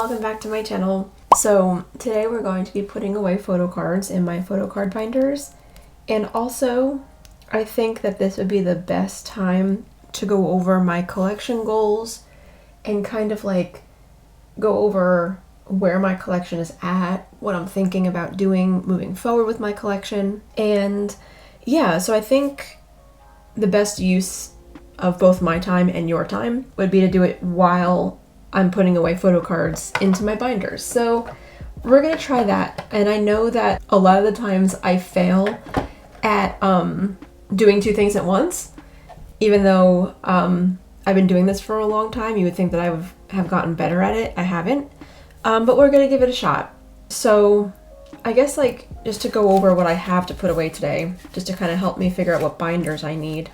welcome back to my channel. So today we're going to be putting away photo cards in my photo card binders, and also I think that this would be the best time to go over my collection goals and kind of like go over where my collection is at, what I'm thinking about doing moving forward with my collection. And yeah, so I think the best use of both my time and your time would be to do it while I'm putting away photo cards into my binders. So we're gonna try that. And I know that a lot of the times I fail at doing two things at once. Even though I've been doing this for a long time, you would think that I would have gotten better at it. I haven't. But we're gonna give it a shot. So I guess like just to go over what I have to put away today, just to kind of help me figure out what binders I need.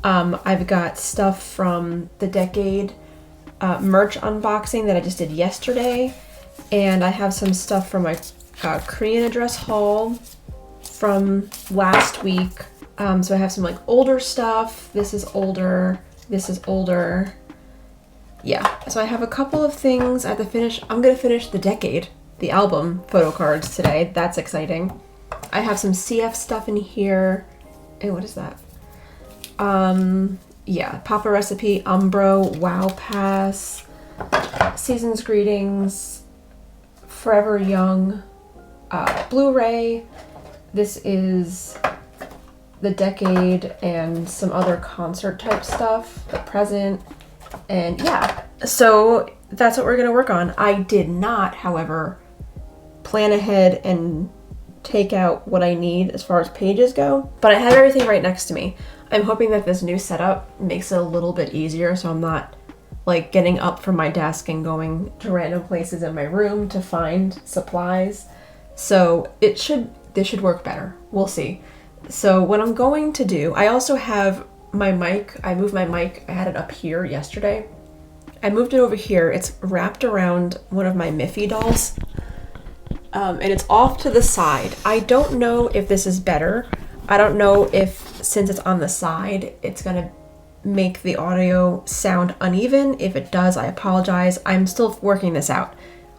I've got stuff from the Decade merch unboxing that I just did yesterday, and I have some stuff from my Korean address haul from last week. So I have some like older stuff. This is older. This is older. Yeah, so I have a couple of things I have to finish. I'm gonna finish the Decade, the album photo cards today. That's exciting. I have some CF stuff in here. Hey, what is that? Yeah, Papa Recipe, Umbro, Wow Pass, Season's Greetings, Forever Young, Blu-ray. This is the Decade and some other concert type stuff, The Present, and yeah. So that's what we're gonna work on. I did not, however, plan ahead and take out what I need as far as pages go, but I have everything right next to me. I'm hoping that this new setup makes it a little bit easier, so I'm not like getting up from my desk and going to random places in my room to find supplies. So this should work better. We'll see. So what I'm going to do, I also have my mic. I moved my mic. I had it up here yesterday. I moved it over here. It's wrapped around one of my Miffy dolls. And it's off to the side. I don't know if this is better. I don't know if, since it's on the side, it's gonna make the audio sound uneven. If it does, I apologize. I'm still working this out.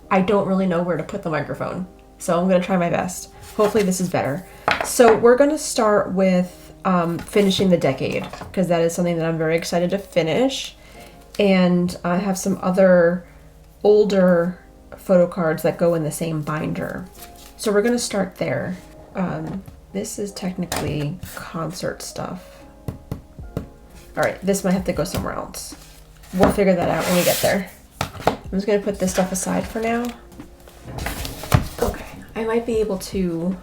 I don't really know where to put the microphone, so I'm gonna try my best. Hopefully this is better. So we're gonna start with finishing the Decade, because that is something that I'm very excited to finish. And I have some other older photo cards that go in the same binder. So we're gonna start there. This is technically concert stuff. All right, this might have to go somewhere else. We'll figure that out when we get there. I'm just gonna put this stuff aside for now. Okay, I might be able to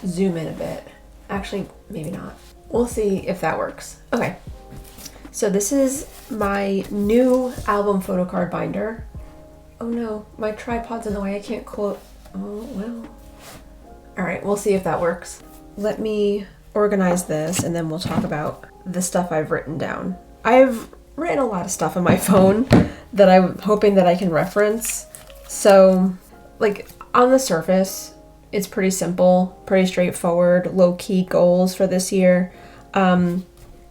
zoom in a bit. Actually, maybe not. We'll see if that works. Okay, so this is my new album photo card binder. Oh no, my tripod's in the way. I can't quote. Oh, well. All right, we'll see if that works. Let me organize this and then we'll talk about the stuff I've written down. I've written a lot of stuff on my phone that I'm hoping that I can reference. So, like, on the surface, it's pretty simple, pretty straightforward, low-key goals for this year.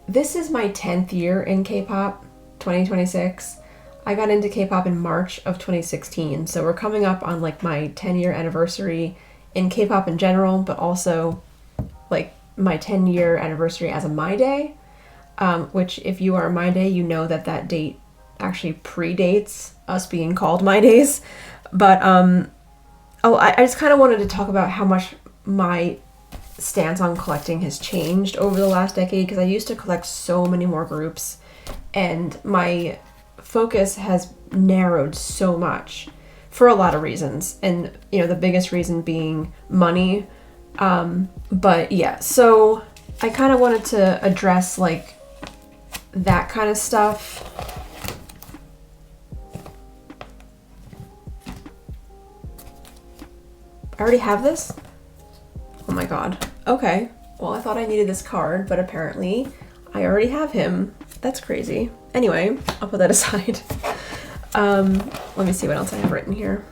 This is my 10th year in K-pop, 2026. I got into K-pop in March of 2016, so we're coming up on like my 10-year anniversary in K-pop in general, but also like my 10-year anniversary as a My Day, which if you are a My Day, you know that that date actually predates us being called My Days. But I just kind of wanted to talk about how much my stance on collecting has changed over the last decade, because I used to collect so many more groups and my focus has narrowed so much for a lot of reasons, and you know, the biggest reason being money. But yeah, so I kind of wanted to address like that kind of stuff. I already have this? Oh my god. Okay, well, I thought I needed this card, but apparently I already have him. That's crazy. Anyway, I'll put that aside. Let me see what else I have written here.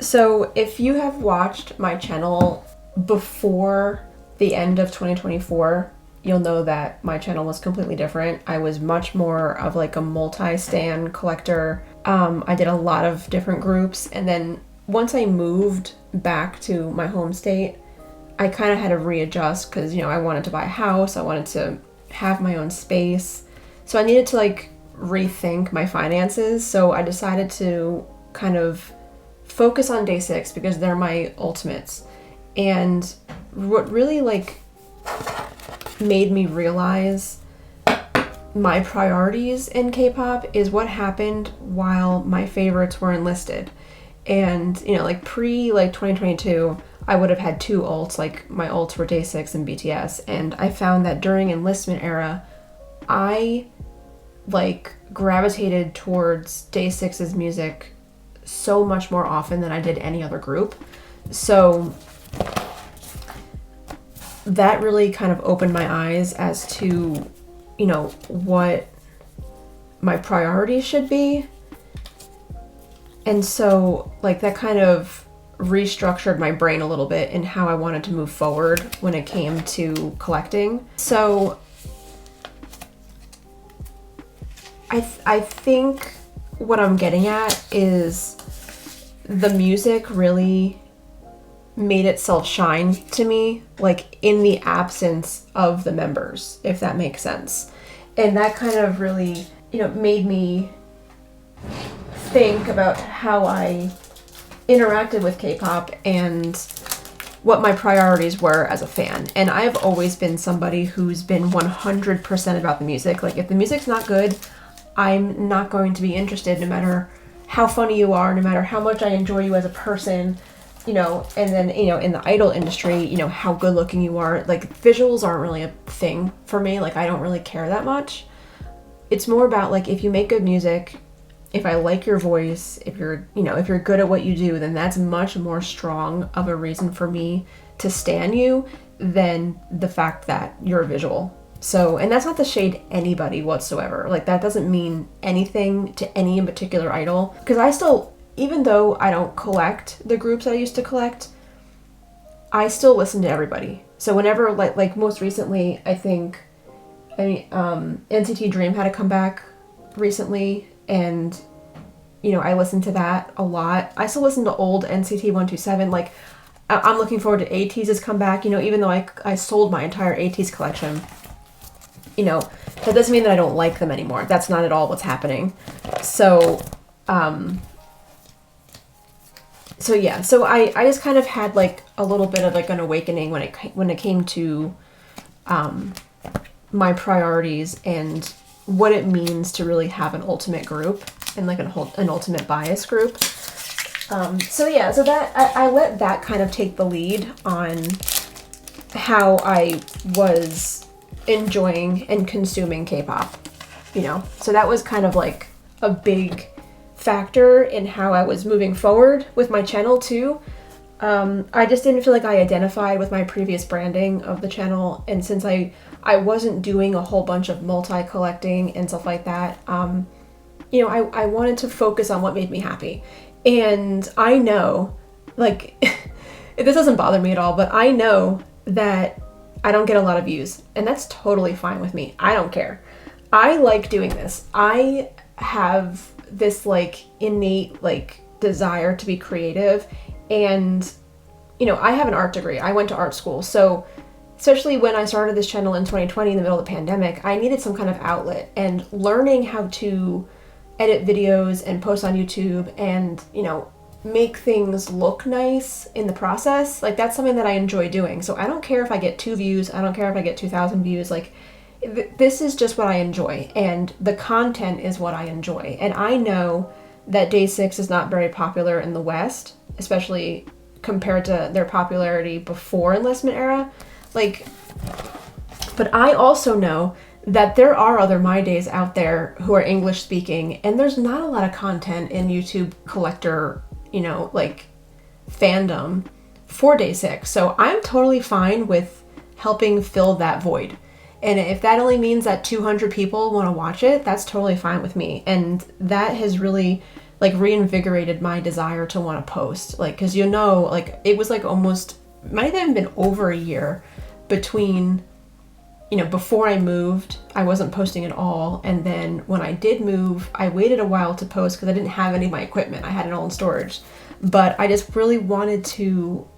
So if you have watched my channel before the end of 2024, you'll know that my channel was completely different. I was much more of like a multi-stan collector. I did a lot of different groups, and then once I moved back to my home state, I kind of had to readjust because, I wanted to buy a house, I wanted to have my own space. So I needed to like rethink my finances. So I decided to kind of focus on Day6 because they're my ultimates. And what really like made me realize my priorities in K-pop is what happened while my favorites were enlisted. And, like pre like 2022, I would have had two ults, like my ults were Day6 and BTS. And I found that during enlistment era, I like gravitated towards Day6's music so much more often than I did any other group. So that really kind of opened my eyes as to, what my priorities should be. And so like that kind of restructured my brain a little bit in how I wanted to move forward when it came to collecting. So I think what I'm getting at is the music really made itself shine to me, like in the absence of the members, if that makes sense. And that kind of really, made me think about how I interacted with K-pop and what my priorities were as a fan. And I've always been somebody who's been 100% about the music. Like if the music's not good, I'm not going to be interested, no matter how funny you are, no matter how much I enjoy you as a person, and then, in the idol industry, how good looking you are. Like visuals aren't really a thing for me. Like I don't really care that much. It's more about like, if you make good music, if I like your voice, if you're good at what you do, then that's much more strong of a reason for me to stan you than the fact that you're a visual. So, and that's not to shade anybody whatsoever. Like that doesn't mean anything to any in particular idol. Because I still, even though I don't collect the groups I used to collect, I still listen to everybody. So whenever, like most recently, NCT Dream had a comeback recently, and I listened to that a lot. I still listen to old NCT 127. Like I'm looking forward to ATEEZ's comeback. Even though I sold my entire ATEEZ collection. That doesn't mean that I don't like them anymore. That's not at all what's happening. So yeah. So I just kind of had like a little bit of like an awakening when it came to my priorities and what it means to really have an ultimate group and like an ultimate bias group. So that I let that kind of take the lead on how I was enjoying and consuming K-pop, so that was kind of like a big factor in how I was moving forward with my channel too. I just didn't feel like I identified with my previous branding of the channel, and since I wasn't doing a whole bunch of multi-collecting and stuff like that, I wanted to focus on what made me happy. And I know, like, this doesn't bother me at all, but I know that I don't get a lot of views, and that's totally fine with me. I don't care. I like doing this. I have this like innate like desire to be creative, and I have an art degree. I went to art school, so especially when I started this channel in 2020 in the middle of the pandemic, I needed some kind of outlet, and learning how to edit videos and post on YouTube and make things look nice in the process, like that's something that I enjoy doing. So I don't care if I get 2 views, I don't care if I get 2,000 views, like this is just what I enjoy, and the content is what I enjoy. And I know that Day6 is not very popular in the West, especially compared to their popularity before enlistment era, but I also know that there are other My Days out there who are English speaking, and there's not a lot of content in YouTube collector fandom for Day6. So I'm totally fine with helping fill that void. And if that only means that 200 people want to watch it, that's totally fine with me. And that has really reinvigorated my desire to want to post. Because it was almost, might have even been over a year between you know, before I moved, I wasn't posting at all. And then when I did move, I waited a while to post because I didn't have any of my equipment. I had it all in storage. But I just really wanted to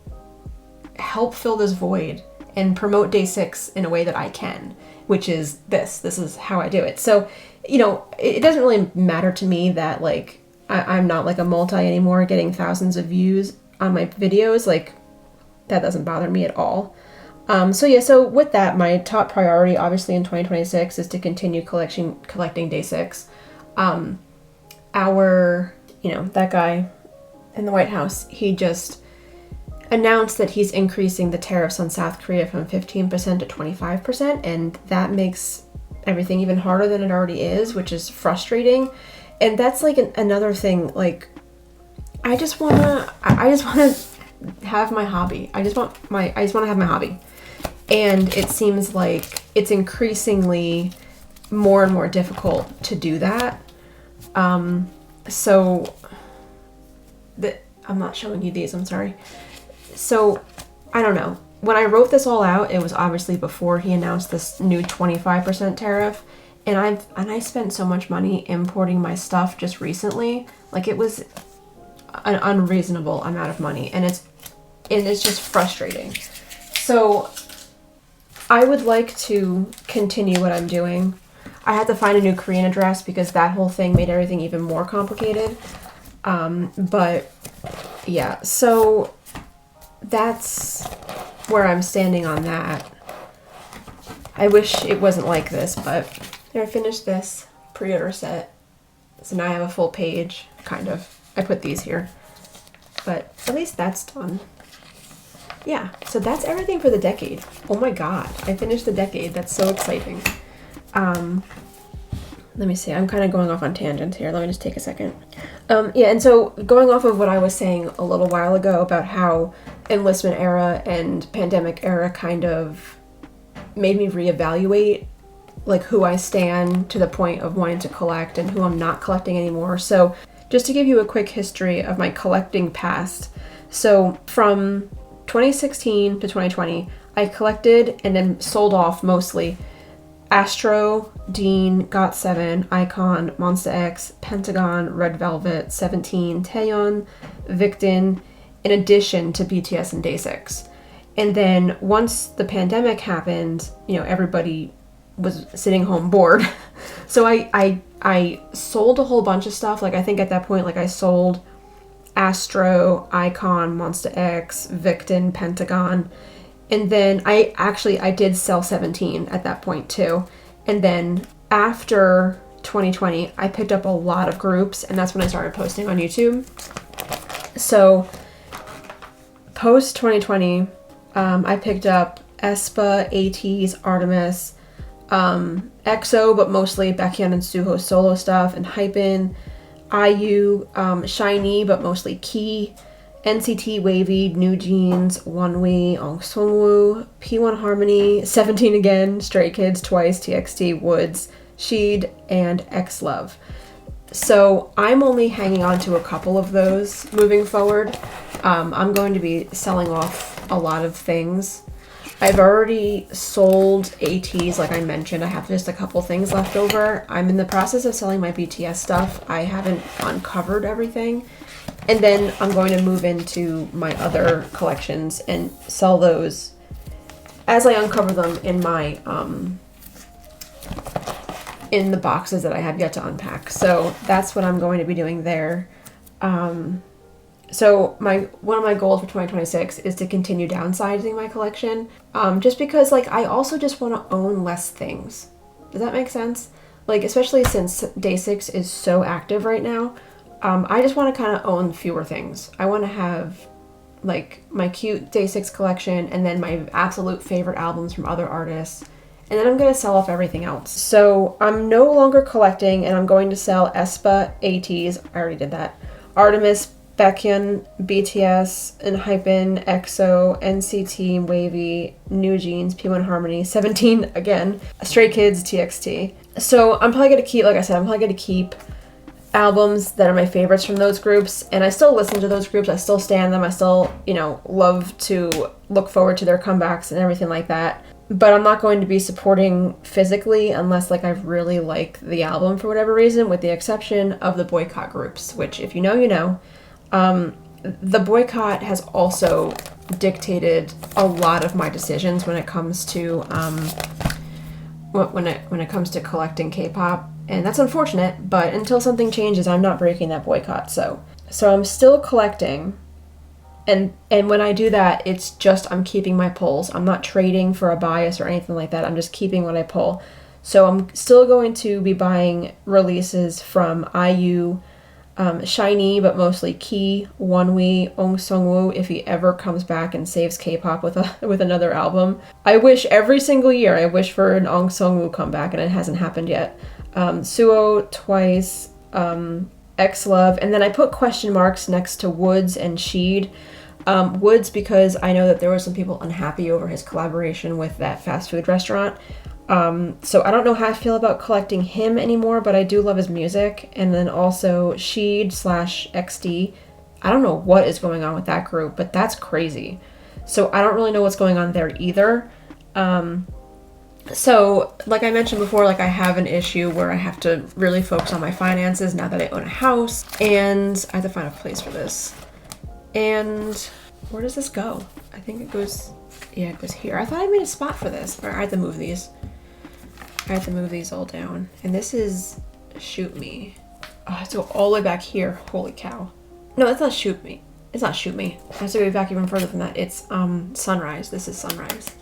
help fill this void and promote Day 6 in a way that I can, which is this. This is how I do it. So, you know, it doesn't really matter to me that, like, I'm not like a multi anymore getting thousands of views on my videos. Like, that doesn't bother me at all. So with that, my top priority, obviously in 2026, is to continue collecting Day 6. You know, that guy in the White House, he just announced that he's increasing the tariffs on South Korea from 15% to 25%, and that makes everything even harder than it already is, which is frustrating. And that's like another thing, like, I just want to have my hobby. I just want to have my hobby. And it seems like it's increasingly more and more difficult to do that. So I'm not showing you these, I'm sorry. So I don't know. When I wrote this all out, it was obviously before he announced this new 25% tariff. And I spent so much money importing my stuff just recently. Like, it was an unreasonable amount of money, and it's just frustrating. So I would like to continue what I'm doing. I had to find a new Korean address because that whole thing made everything even more complicated. But yeah, so that's where I'm standing on that. I wish it wasn't like this, but there, I finished this pre-order set. So now I have a full page, kind of. I put these here, but at least that's done. Yeah, so that's everything for the decade. Oh my god, I finished the decade. That's so exciting. Let me see, I'm kind of going off on tangents here. Let me just take a second. Yeah, and so going off of what I was saying a little while ago about how enlistment era and pandemic era kind of made me reevaluate like who I stand to the point of wanting to collect and who I'm not collecting anymore. So just to give you a quick history of my collecting past. So from 2016 to 2020, I collected and then sold off mostly Astro, Dean, GOT7, Icon, Monsta X, Pentagon, Red Velvet, 17, Taeyeon, Victon, in addition to BTS and Day 6. And then once the pandemic happened, you know, everybody was sitting home bored. So I sold a whole bunch of stuff. Like, I think at that point, like, I sold Astro, Icon, Monsta X, Victon, Pentagon. And then I did sell 17 at that point too. And then after 2020, I picked up a lot of groups, and that's when I started posting on YouTube. So post 2020, I picked up aespa, ATEEZ, Artemis, EXO, but mostly Baekhyun and Suho solo stuff, and Hypen, IU, SHINee, but mostly Key, NCT, Wavy, New Jeans, Onewe, Angsongwoo, P1 Harmony, 17 again, Stray Kids, Twice, TXT, Woods, Sheed, and X-Love. So I'm only hanging on to a couple of those moving forward. I'm going to be selling off a lot of things. I've already sold ATEEZ, like I mentioned. I have just a couple things left over. I'm in the process of selling my BTS stuff. I haven't uncovered everything. And then I'm going to move into my other collections and sell those as I uncover them in my in the boxes that I have yet to unpack. So that's what I'm going to be doing there. So one of my goals for 2026 is to continue downsizing my collection. Just because, like, I also just want to own less things. Does that make sense? Like, especially since Day 6 is so active right now. I just want to kind of own fewer things. I want to have, like, my cute Day 6 collection and then my absolute favorite albums from other artists. And then I'm going to sell off everything else. So I'm no longer collecting, and I'm going to sell aespa, ATEEZ, I already did that, Artemis, Baekhyun, BTS, and Hypen, EXO, NCT, Wavy, New Jeans, P1 Harmony, 17 again, Stray Kids, TXT. So I'm probably going to keep, like I said, I'm probably going to keep albums that are my favorites from those groups, and I still listen to those groups. I still stan them. I still, you know, love to look forward to their comebacks and everything like that. but I'm not going to be supporting physically unless like I really like the album for whatever reason, with the exception of the boycott groups, which if you know, you know. The boycott has also dictated a lot of my decisions when it comes to when it comes to collecting K-pop, and that's unfortunate, but until something changes, I'm not breaking that boycott. So I'm still collecting. And when I do that, it's just I'm keeping my pulls. I'm not trading for a bias or anything like that. I'm just keeping what I pull. So I'm still going to be buying releases from IU, SHINee, but mostly Key, Wonwi, Ong Sung-woo if he ever comes back and saves K-pop with another album. I wish every single year, I wish for an Ong Sung-woo comeback, and it hasn't happened yet. Suho, Twice, X-Love, and then I put question marks next to Woods and Sheed. Woods because I know that there were some people unhappy over his collaboration with that fast food restaurant. So I don't know how I feel about collecting him anymore, but I do love his music. And then also Sheed/XD. I don't know what is going on with that group, but that's crazy. So I don't really know what's going on there either. So like I mentioned before, like I have an issue where I have to really focus on my finances now that I own a house, and I have to find a place for this. And where does this go? I think it goes, yeah, it goes here. I thought I made a spot for this, but I had to move these. I had to move these all down. And this is Shoot Me. Oh, I have to go all the way back here. Holy cow. No, that's not Shoot Me. It's not Shoot Me. I have to go back even further than that. It's Sunrise. This is Sunrise.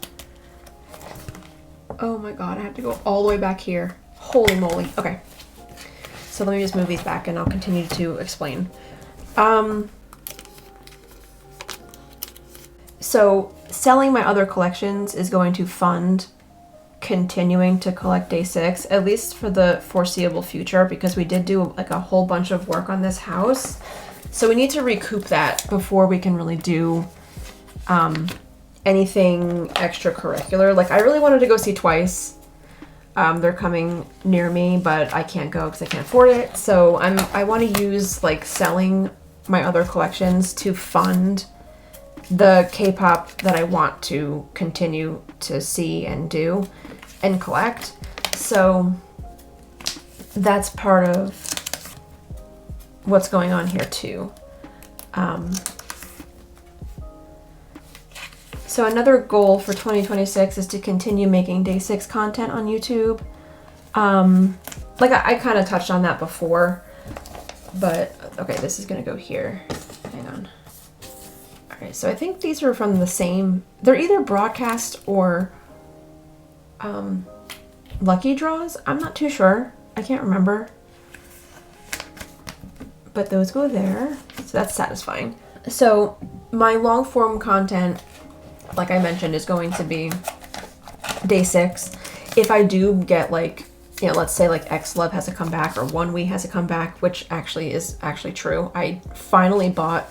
Oh my god, I have to go all the way back here. Holy moly. Okay. So let me just move these back and I'll continue to explain. So selling my other collections is going to fund continuing to collect Day6, at least for the foreseeable future, because we did do like a whole bunch of work on this house. So we need to recoup that before we can really do anything extracurricular. Like I really wanted to go see Twice. They're coming near me, but I can't go because I can't afford it. So I want to use like selling my other collections to fund the K-pop that I want to continue to see and do and collect. So that's part of what's going on here too. So another goal for 2026 is to continue making Day6 content on YouTube. Like I kind of touched on that before, but okay, this is gonna go here. Hang on. All right, so I think these are from the same, they're either broadcast or lucky draws. I'm not too sure. I can't remember. But those go there, so that's satisfying. So my long form content, like I mentioned, is going to be Day6. If I do get like, you know, let's say like X-Love has a comeback or Wonwi has a comeback, which actually is true. I finally bought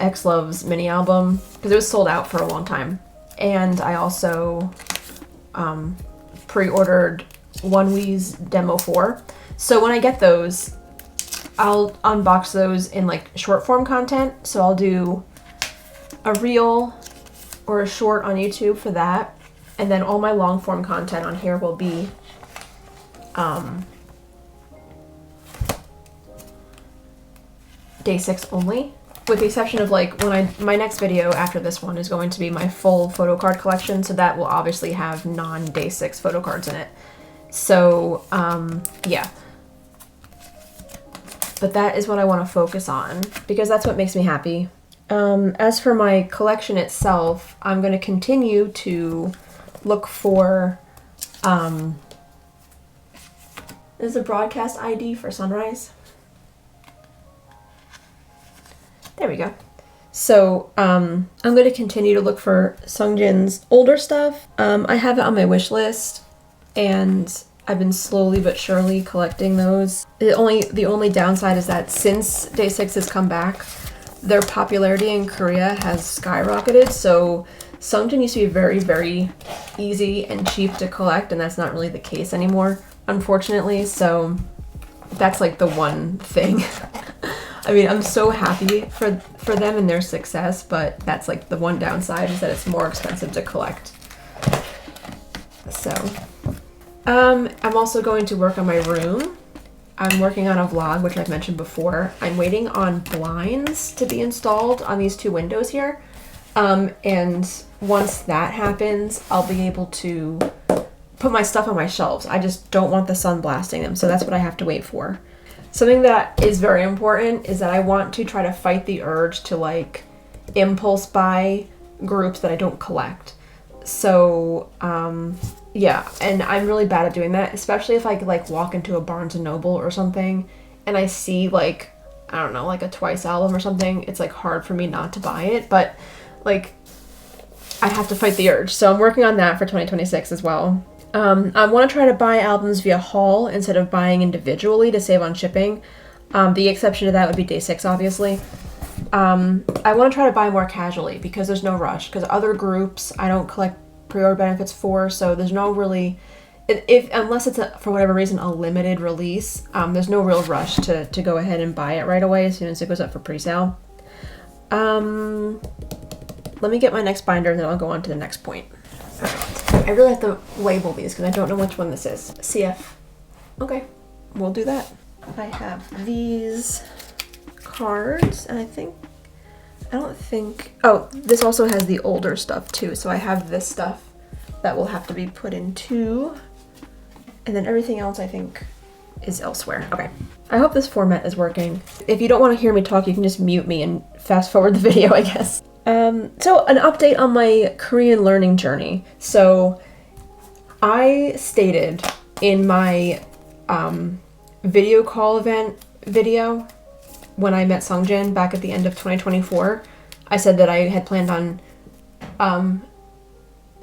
X-Love's mini album because it was sold out for a long time. And I also pre-ordered Wonwi's Demo 4. So when I get those, I'll unbox those in like short form content. So I'll do a reel or a short on YouTube for that. And then all my long form content on here will be Day6 only, with the exception of like my next video after this one is going to be my full photocard collection, so that will obviously have non-Day6 photocards in it. So yeah, but that is what I want to focus on because that's what makes me happy. As for my collection itself, I'm going to continue to look for there's a broadcast ID for Sunrise. There we go. So I'm going to continue to look for Sungjin's older stuff. I have it on my wish list, and I've been slowly but surely collecting those. The only downside is that since Day6 has come back, their popularity in Korea has skyrocketed. So Sungjin used to be very, very easy and cheap to collect, and that's not really the case anymore, unfortunately. So that's like the one thing. I mean, I'm so happy for them and their success, but that's like the one downside, is that it's more expensive to collect. So, I'm also going to work on my room. I'm working on a vlog, which I've mentioned before. I'm waiting on blinds to be installed on these 2 windows here. And once that happens, I'll be able to put my stuff on my shelves. I just don't want the sun blasting them, so that's what I have to wait for. Something that is very important is that I want to try to fight the urge to like impulse buy groups that I don't collect. So, yeah, and I'm really bad at doing that, especially if I like walk into a Barnes & Noble or something and I see like, I don't know, like a Twice album or something. It's like hard for me not to buy it, but like I have to fight the urge. So I'm working on that for 2026 as well. I want to try to buy albums via haul instead of buying individually to save on shipping. The exception to that would be Day6, obviously. I want to try to buy more casually because there's no rush. Because other groups I don't collect pre-order benefits for, so there's no really, unless it's for whatever reason a limited release, there's no real rush to go ahead and buy it right away as soon as it goes up for pre-sale. Let me get my next binder and then I'll go on to the next point. I really have to label these because I don't know which one this is. CF. Okay, we'll do that. I have these cards, and oh, this also has the older stuff too. So I have this stuff that will have to be put in too. And then everything else I think is elsewhere. Okay. I hope this format is working. If you don't want to hear me talk, you can just mute me and fast forward the video, I guess. So an update on my Korean learning journey. So I stated in my video call event video when I met Sungjin back at the end of 2024, I said that I had planned on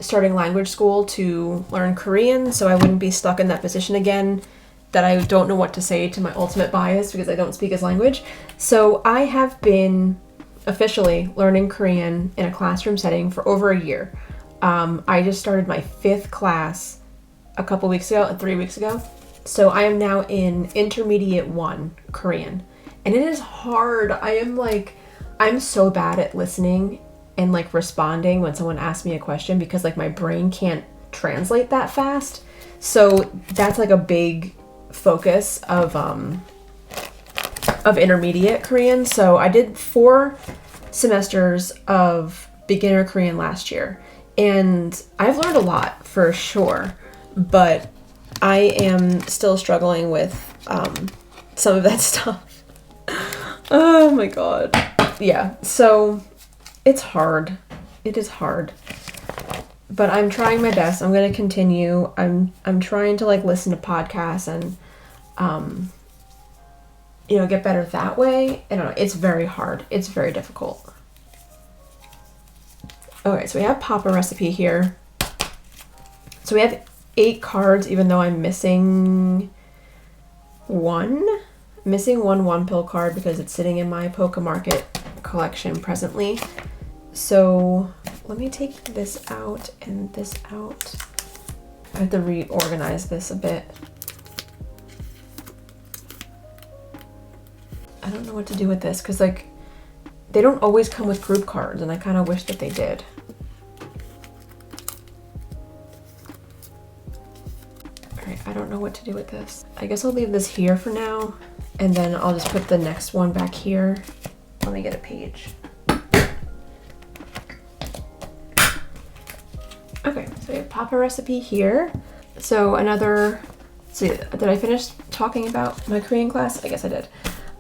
starting language school to learn Korean so I wouldn't be stuck in that position again, that I don't know what to say to my ultimate bias because I don't speak his language. So I have been officially learning Korean in a classroom setting for over a year. I just started my 5th class a couple weeks ago, 3 weeks ago. So I am now in intermediate 1 Korean. And it is hard. I'm so bad at listening and like responding when someone asks me a question because like my brain can't translate that fast. So that's like a big focus of intermediate Korean. So I did 4 semesters of beginner Korean last year, and I've learned a lot for sure, but I am still struggling with some of that stuff. Oh my god. Yeah, so it's hard. It is hard. But I'm trying my best. I'm going to continue. I'm trying to like listen to podcasts and get better that way. I don't know. It's very hard. It's very difficult. Okay, so we have Papa recipe here. So we have 8 cards, even though I'm missing one. I'm missing one pill card because it's sitting in my Poke Market collection presently. So let me take this out and this out. I have to reorganize this a bit. I don't know what to do with this because like they don't always come with group cards and I kind of wish that they did. Alright, I don't know what to do with this. I guess I'll leave this here for now and then I'll just put the next one back here. Let me get a page. Okay, so we have Papa recipe here. So did I finish talking about my Korean class? I guess I did.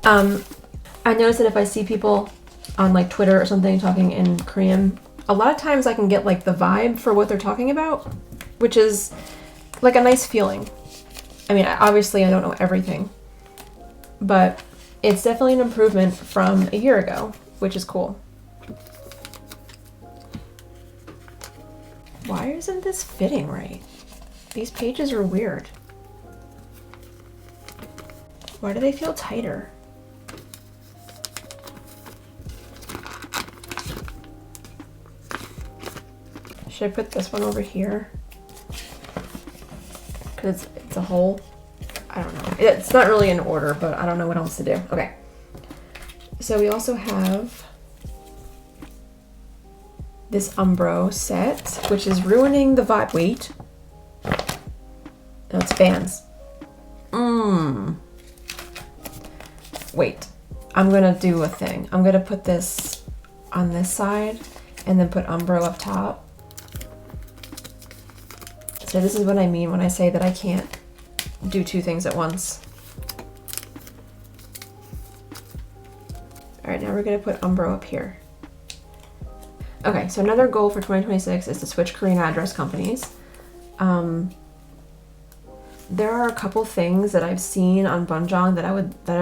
I noticed that if I see people on like Twitter or something talking in Korean, a lot of times I can get like the vibe for what they're talking about, which is like a nice feeling. I mean, obviously I don't know everything, but it's definitely an improvement from a year ago, which is cool. Why isn't this fitting right? These pages are weird. Why do they feel tighter? Should I put this one over here? Because it's a hole. I don't know. It's not really in order, but I don't know what else to do. Okay. So we also have this Umbro set, which is ruining the vibe. Wait. No, it's fans. Wait, I'm gonna do a thing. I'm gonna put this on this side and then put Umbro up top. So this is what I mean when I say that I can't do two things at once. All right, now we're gonna put Umbro up here. Okay, so another goal for 2026 is to switch Korean address companies. There are a couple things that I've seen on Bunjong that I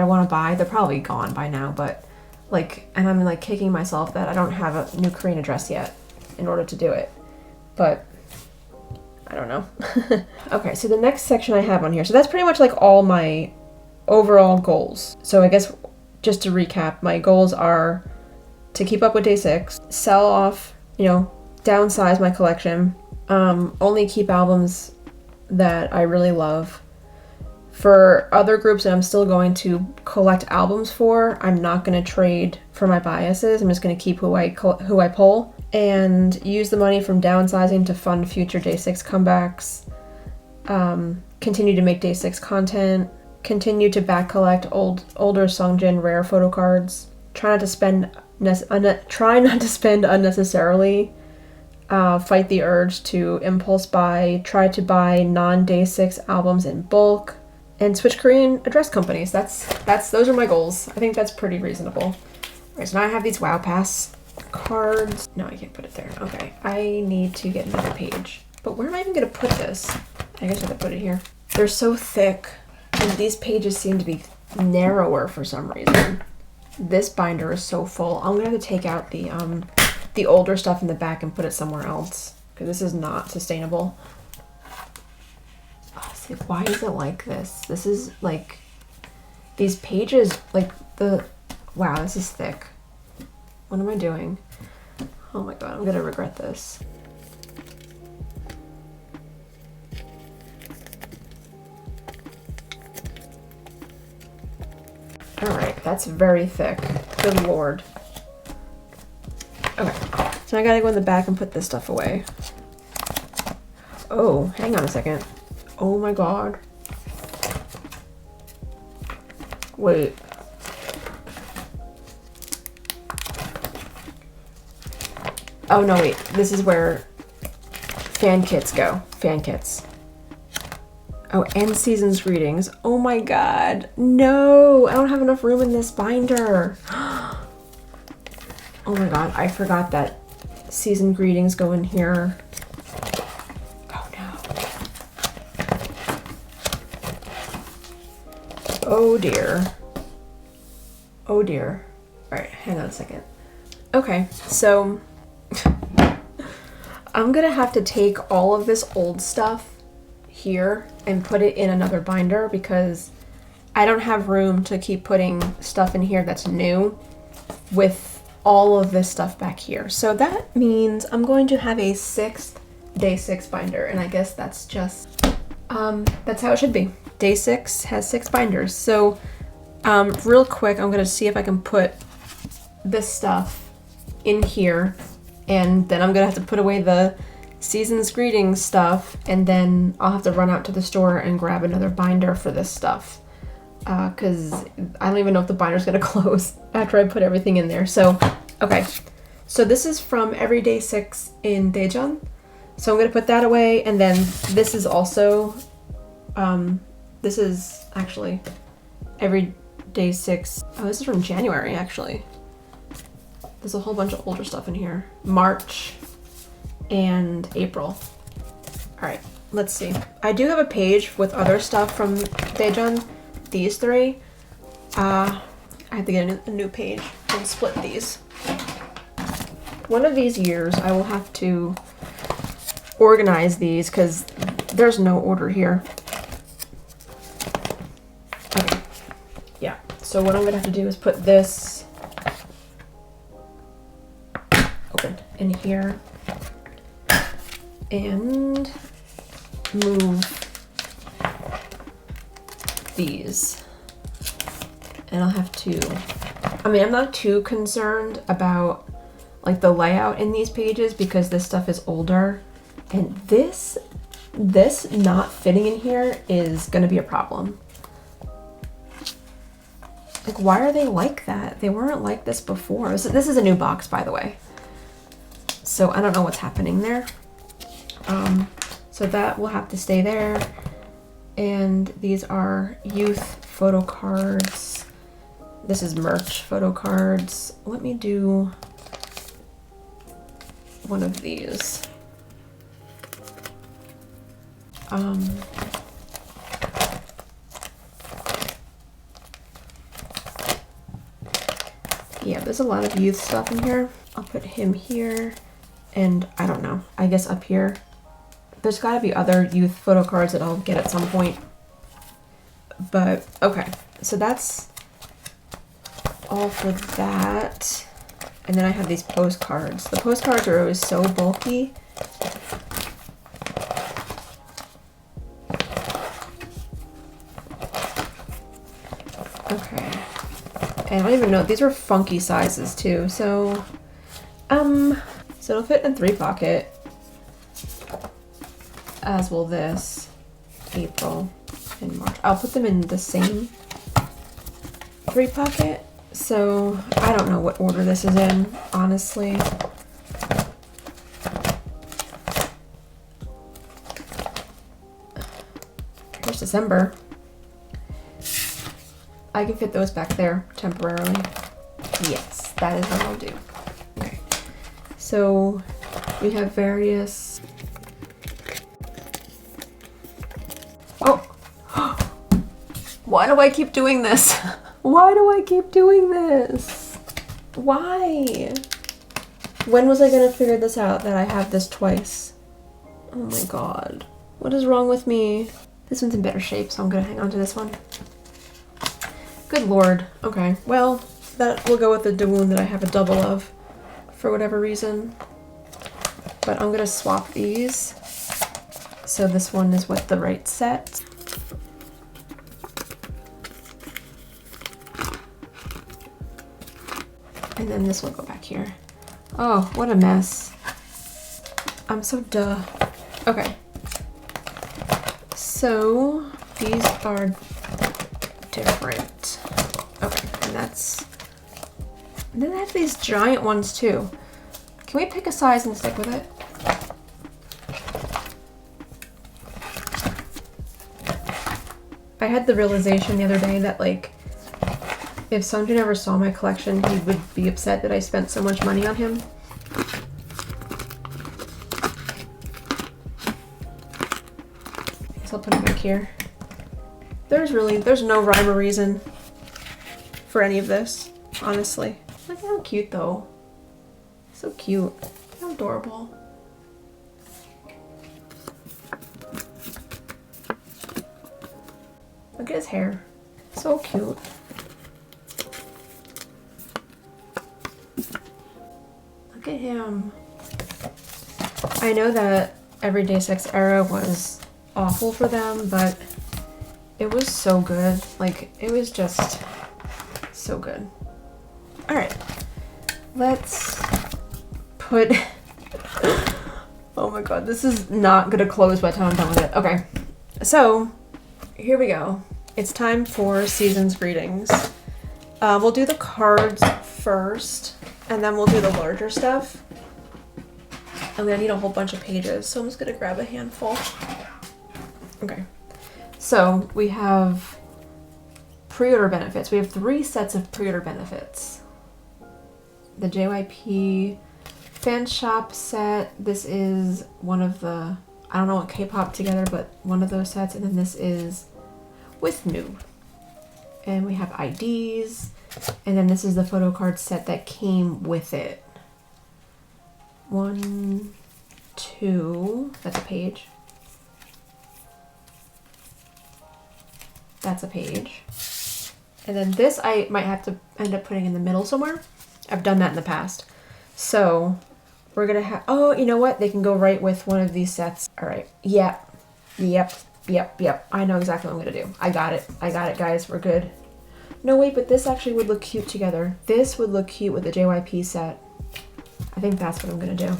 want to buy. They're probably gone by now, but and I'm like kicking myself that I don't have a new Korean address yet in order to do it. But I don't know. Okay, so the next section I have on here. So that's pretty much like all my overall goals. So I guess just to recap, my goals are to keep up with Day6, sell off, downsize my collection, only keep albums that I really love. For other groups that I'm still going to collect albums for, I'm not going to trade for my biases. I'm just going to keep who I pull, and use the money from downsizing to fund future Day6 comebacks, continue to make Day6 content, continue to back collect older Sungjin rare photo cards, try not to spend unnecessarily, fight the urge to impulse buy, try to buy non-Day6 albums in bulk, and switch Korean address companies. Those are my goals. I think that's pretty reasonable. All right, so now I have these WOW Pass cards. No, I can't put it there. Okay, I need to get another page. But where am I even gonna put this? I guess I have to put it here. They're so thick, and these pages seem to be narrower for some reason. This binder is so full. I'm gonna have to take out the older stuff in the back and put it somewhere else, because this is not sustainable. Oh, see, why is it like this? This is like, these pages, wow, this is thick. What am I doing? Oh my god, I'm gonna regret this. Alright, that's very thick. Good lord. Okay, so I gotta go in the back and put this stuff away. Oh, hang on a second. Oh my god. Wait. Oh no, wait. This is where fan kits go. Fan kits. Oh, and season's greetings. Oh my god. No, I don't have enough room in this binder. Oh my god, I forgot that season greetings go in here. Oh no. Oh dear. Oh dear. Alright, hang on a second. Okay, so I'm gonna have to take all of this old stuff here and put it in another binder, because I don't have room to keep putting stuff in here that's new with all of this stuff back here. So that means I'm going to have a 6th Day6 binder, and I guess that's just that's how it should be. Day6 has 6 binders. So real quick, I'm gonna see if I can put this stuff in here, and then I'm gonna have to put away the season's greetings stuff, and then I'll have to run out to the store and grab another binder for this stuff, because I don't even know if the binder's gonna close after I put everything in there. So okay, so this is from Every Day6 in Daejeon, so I'm gonna put that away, and then this is also this is actually Every Day6. Oh, this is from January actually. There's a whole bunch of older stuff in here. March and April. All right, let's see. I do have a page with other stuff from Daejeon, these 3. I have to get a new page and split these. One of these years I will have to organize these because there's no order here. Okay, yeah, so what I'm gonna have to do is put this open in here and move these. And I'll have to, I'm not too concerned about like the layout in these pages because this stuff is older. And this This not fitting in here is gonna be a problem. Like, why are they like that? They weren't like this before. This is a new box, by the way. So I don't know what's happening there. So that will have to stay there. And these are youth photo cards. This is merch photo cards. Let me do one of these. Yeah, there's a lot of youth stuff in here. I'll put him here, and I don't know, I guess up here. There's gotta be other youth photo cards that I'll get at some point. But, okay, so that's all for that. And then I have these postcards. The postcards are always so bulky. Okay. And I don't even know, these are funky sizes too. So it'll fit in 3-pocket. As will this. April and March. I'll put them in the same 3-pocket. So I don't know what order this is in, honestly. Here's December. I can fit those back there temporarily. Yes, that is what I'll do. Okay. So we have various. Oh! Why do I keep doing this? Why do I keep doing this? Why? When was I gonna figure this out that I have this twice? Oh my god. What is wrong with me? This one's in better shape, so I'm gonna hang on to this one. Good lord. Okay, well, that will go with the Dawoon that I have a double of for whatever reason. But I'm gonna swap these. So this one is with the right set. And then this will go back here. Oh, what a mess. I'm so duh. Okay. So these are different. Okay, and that's. And then they have these giant ones too. Can we pick a size and stick with it? I had the realization the other day that, like, if Sunjin ever saw my collection, he would be upset that I spent so much money on him. I guess I'll put it back here. There's no rhyme or reason for any of this, honestly. Look how cute though. So cute. How adorable. Look at his hair. So cute. Look at him. I know that Everyday Sex era was awful for them, but it was so good. Like, it was just so good. Alright. Let's put... Oh my god, this is not gonna close by the time I'm done with it. Okay. So, here we go. It's time for Season's Greetings. We'll do the cards first, and then we'll do the larger stuff. I'm gonna need a whole bunch of pages, so I'm just gonna grab a handful. Okay. So we have pre-order benefits. We have 3 sets of pre-order benefits. The JYP fan shop set. This is one of the, I don't know what K-pop together, but one of those sets. And then this is with new. And we have IDs. And then this is the photo card set that came with it. 1, 2, that's a page. That's a page. And then this I might have to end up putting in the middle somewhere. I've done that in the past. So we're gonna have, oh, you know what? They can go right with one of these sets. All right, yep. I know exactly what I'm gonna do. I got it, guys, we're good. No, wait, but this actually would look cute together. This would look cute with the JYP set. I think that's what I'm gonna do.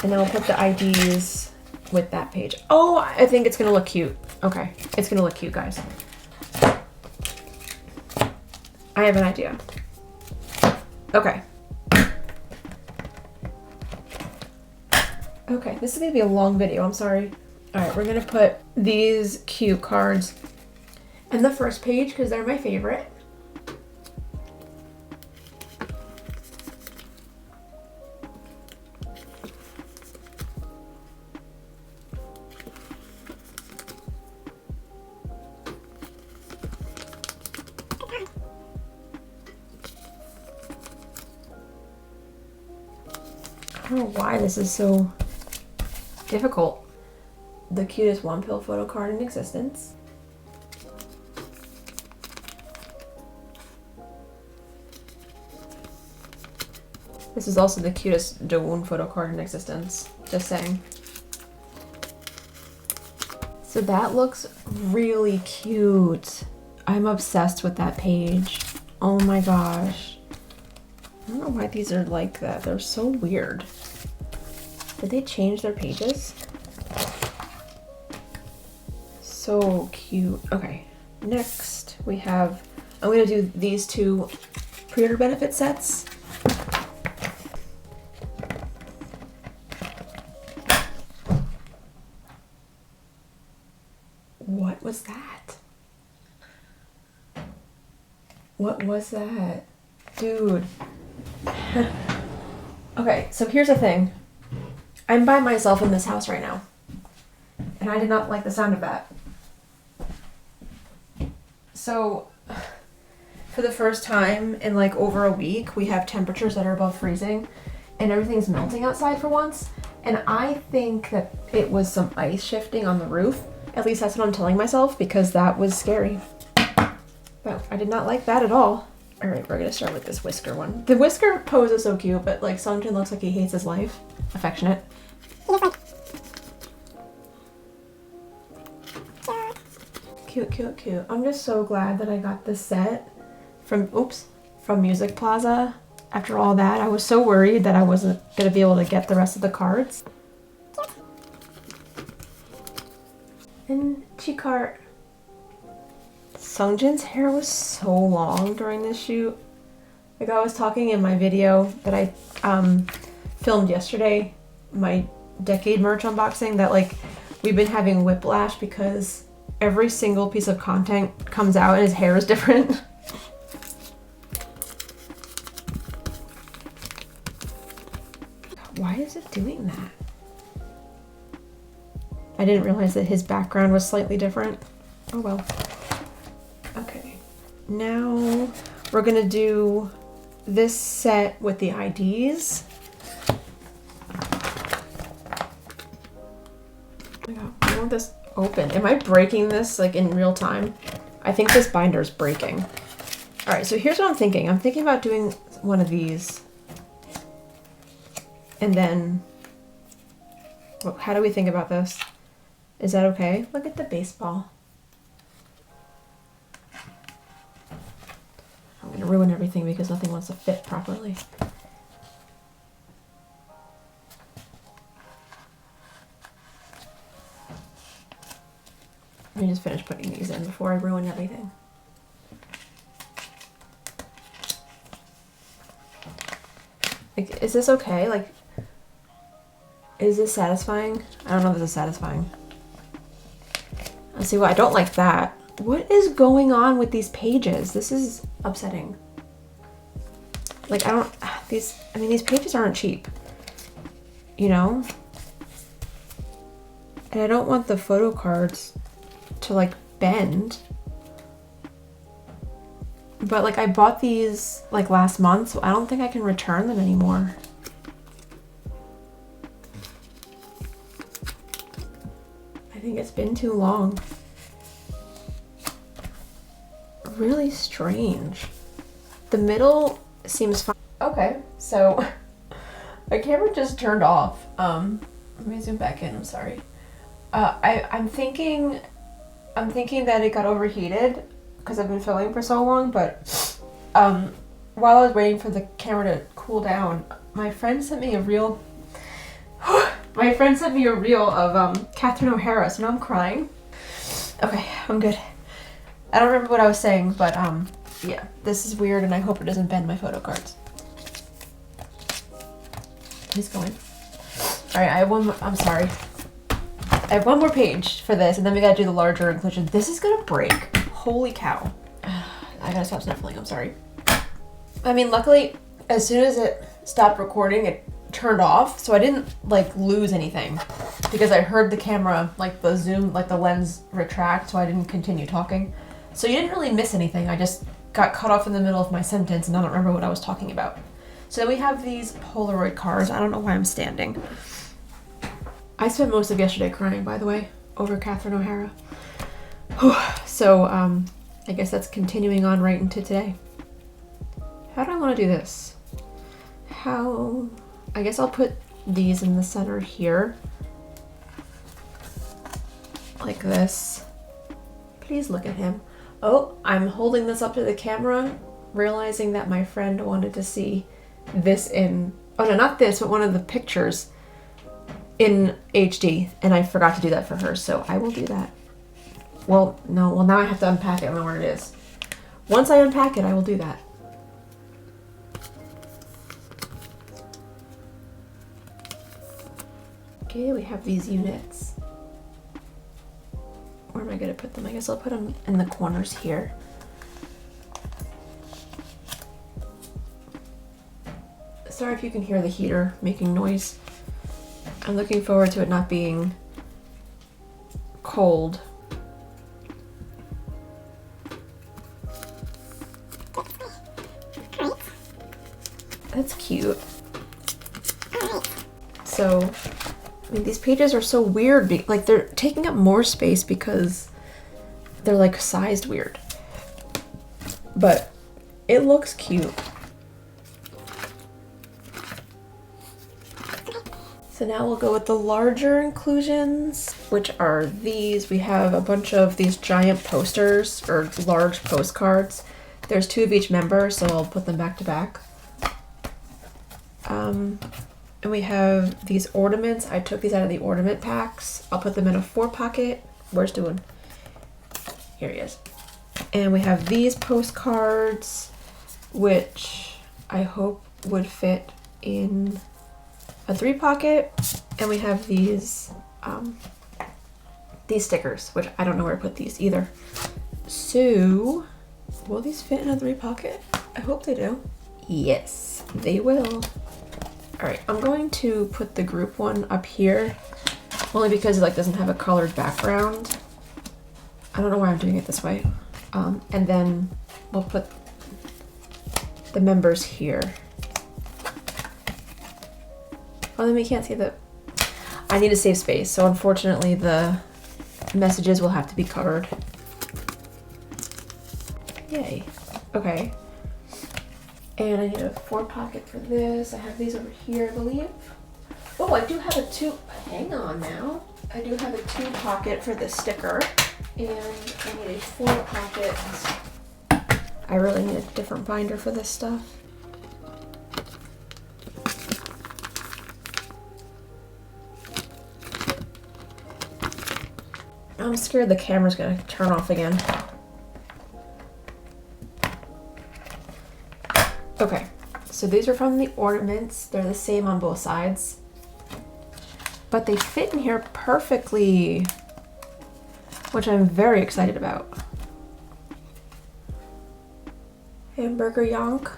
And then we'll put the IDs with that page. Oh, I think it's gonna look cute. Okay, it's gonna look cute, guys. I have an idea. Okay. Okay, this is gonna be a long video, I'm sorry. All right, we're gonna put these cute cards in the first page because they're my favorite. I don't know why this is so difficult. The cutest one pill photo card in existence. This is also the cutest Dawoon photo card in existence. Just saying. So that looks really cute. I'm obsessed with that page. Oh my gosh. I don't know why these are like that. They're so weird. Did they change their pages? So cute. Okay, next we have, I'm gonna do these two pre-order benefit sets. What was that? What was that? Dude. Okay, so here's the thing. I'm by myself in this house right now, and I did not like the sound of that. So, for the first time in like over a week, we have temperatures that are above freezing, and everything's melting outside for once, and I think that it was some ice shifting on the roof. At least that's what I'm telling myself, because that was scary. But I did not like that at all. All right, we're gonna start with this whisker one. The whisker pose is so cute, but like Sungjin looks like he hates his life. Affectionate. Cute, cute, cute. I'm just so glad that I got this set from Music Plaza. After all that, I was so worried that I wasn't gonna be able to get the rest of the cards. And Chikart. Sungjin's hair was so long during this shoot. Like I was talking in my video that I filmed yesterday, my Decade merch unboxing, that like we've been having whiplash because every single piece of content comes out and his hair is different. Why is it doing that? I didn't realize that his background was slightly different. Oh well. Okay, now we're gonna do this set with the IDs. Oh my god, I want this open. Am I breaking this like in real time? I think this binder is breaking. All right, so here's what I'm thinking. I'm thinking about doing one of these. And then, well, how do we think about this? Is that okay? Look at the baseball. I'm gonna ruin everything because nothing wants to fit properly. Let me just finish putting these in before I ruin everything. Like, is this okay? Like, is this satisfying? I don't know if this is satisfying. Let's see what I don't like that. What is going on with these pages? This is upsetting. Like, these pages aren't cheap, you know? And I don't want the photo cards to like bend. But like I bought these like last month, so I don't think I can return them anymore. I think it's been too long. Really strange. The middle seems fine. Okay, so my camera just turned off. Let me zoom back in, I'm sorry. I'm thinking that it got overheated because I've been filming for so long, but while I was waiting for the camera to cool down, my friend sent me a reel. My My friend sent me a reel of Catherine O'Hara, so now I'm crying. Okay, I'm good. I don't remember what I was saying, but yeah, this is weird and I hope it doesn't bend my photo cards. He's going. Alright, I have one more, I'm sorry. I have one more page for this and then we gotta do the larger inclusion. This is gonna break. Holy cow. I gotta stop sniffling, I'm sorry. I mean, luckily, as soon as it stopped recording, it turned off, so I didn't like lose anything because I heard the camera, like the zoom, like the lens retract, so I didn't continue talking. So you didn't really miss anything. I just got cut off in the middle of my sentence and I don't remember what I was talking about. So then we have these Polaroid cards. I don't know why I'm standing. I spent most of yesterday crying, by the way, over Catherine O'Hara. So I guess that's continuing on right into today. How do I want to do this? I guess I'll put these in the center here. Like this. Please look at him. Oh, I'm holding this up to the camera, realizing that my friend wanted to see this in, oh no, not this, but one of the pictures in HD, and I forgot to do that for her, so I will do that. Well, no, well now I have to unpack it. I don't know where it is. Once I unpack it, I will do that. Okay, we have these units. Where am I gonna put them? I guess I'll put them in the corners here. Sorry if you can hear the heater making noise. I'm looking forward to it not being cold. That's cute. So, I mean, these pages are so weird. Like, they're taking up more space because they're, like, sized weird. But it looks cute. So now we'll go with the larger inclusions, which are these. We have a bunch of these giant posters, or large postcards. There's 2 of each member, so I'll put them back to back. And we have these ornaments. I took these out of the ornament packs. I'll put them in a 4 pocket. Where's Doing? Here he is. And we have these postcards, which I hope would fit in a 3 pocket. And we have these stickers, which I don't know where to put these either. So, will these fit in a 3 pocket? I hope they do. Yes, they will. All right, I'm going to put the group one up here, only because it like doesn't have a colored background. I don't know why I'm doing it this way. And then we'll put the members here. Oh, then we can't see the, I need to save space. So unfortunately the messages will have to be covered. Yay, okay. And I need a 4 pocket for this. I have these over here, I believe. Oh, I do have a 2, hang on now. I do have a 2 pocket for the sticker. And I need a 4 pocket. I really need a different binder for this stuff. I'm scared the camera's gonna turn off again. Okay, so these are from the ornaments. They're the same on both sides, but they fit in here perfectly, which I'm very excited about. Hamburger yonk.